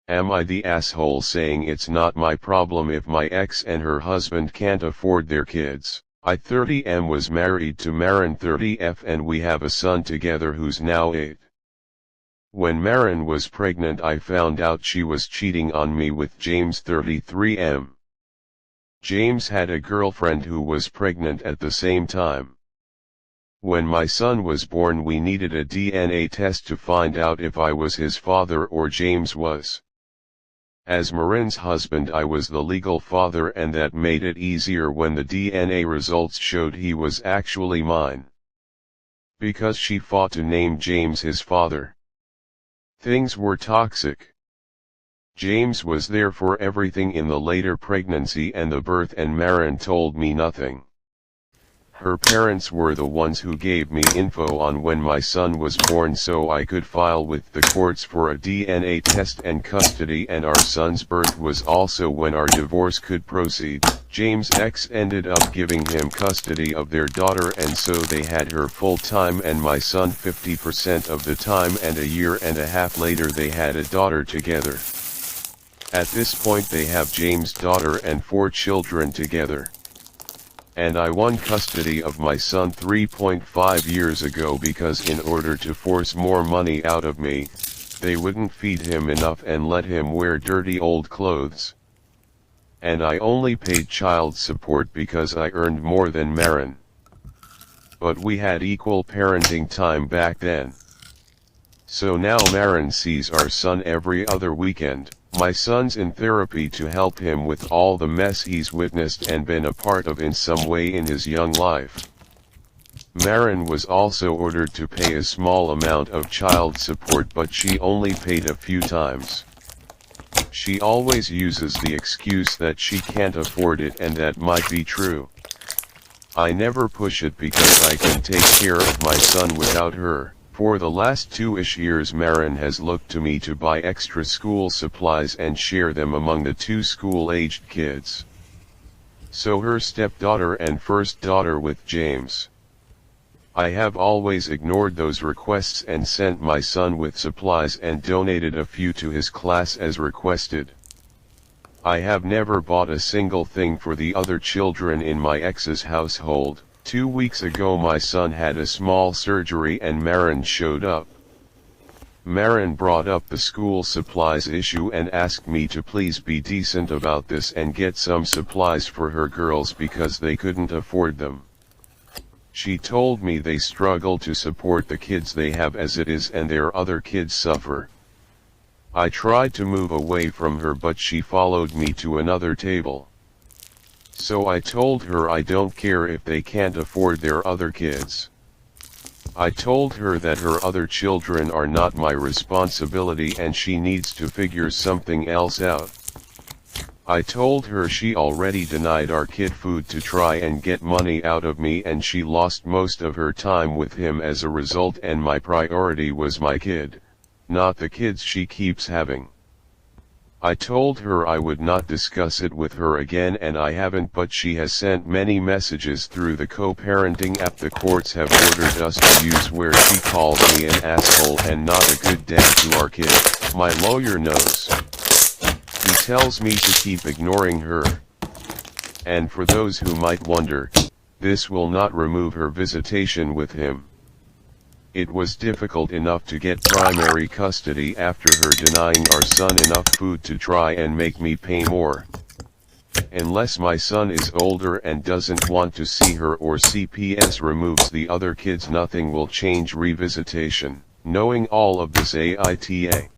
Am I the asshole saying it's not my problem if my ex and her husband can't afford their kids? I 30M was married to Maren 30F and we have a son together who's now 8. When Maren was pregnant I found out she was cheating on me with James 33M. James had a girlfriend who was pregnant at the same time. When my son was born we needed a DNA test to find out if I was his father or James was. As Maren's husband I was the legal father and that made it easier when the DNA results showed he was actually mine. Because she fought to name James his father. Things were toxic. James was there for everything in the later pregnancy and the birth and Maren told me nothing. Her parents were the ones who gave me info on when my son was born so I could file with the courts for a DNA test and custody, and our son's birth was also when our divorce could proceed. James' ex ended up giving him custody of their daughter and so they had her full time and my son 50% of the time, and a year and a half later they had a daughter together. At this point they have James' daughter and 4 children together. And I won custody of my son 3.5 years ago because in order to force more money out of me, they wouldn't feed him enough and let him wear dirty old clothes. And I only paid child support because I earned more than Maren. But we had equal parenting time back then. So now Maren sees our son every other weekend. My son's in therapy to help him with all the mess he's witnessed and been a part of in some way in his young life. Maren was also ordered to pay a small amount of child support but she only paid a few times. She always uses the excuse that she can't afford it, and that might be true. I never push it because I can take care of my son without her. For the last 2-ish years Maren has looked to me to buy extra school supplies and share them among the 2 school-aged kids. So her stepdaughter and first daughter with James. I have always ignored those requests and sent my son with supplies and donated a few to his class as requested. I have never bought a single thing for the other children in my ex's household. 2 weeks ago my son had a small surgery and Maren showed up. Maren brought up the school supplies issue and asked me to please be decent about this and get some supplies for her girls because they couldn't afford them. She told me they struggle to support the kids they have as it is and their other kids suffer. I tried to move away from her but she followed me to another table. So I told her I don't care if they can't afford their other kids. I told her that her other children are not my responsibility and she needs to figure something else out. I told her she already denied our kid food to try and get money out of me and she lost most of her time with him as a result, and my priority was my kid, not the kids she keeps having. I told her I would not discuss it with her again and I haven't, but she has sent many messages through the co-parenting app the courts have ordered us to use where she calls me an asshole and not a good dad to our kid. My lawyer knows. He tells me to keep ignoring her. And for those who might wonder, this will not remove her visitation with him. It was difficult enough to get primary custody after her denying our son enough food to try and make me pay more. Unless my son is older and doesn't want to see her or CPS removes the other kids, nothing will change revisitation. Knowing all of this AITA.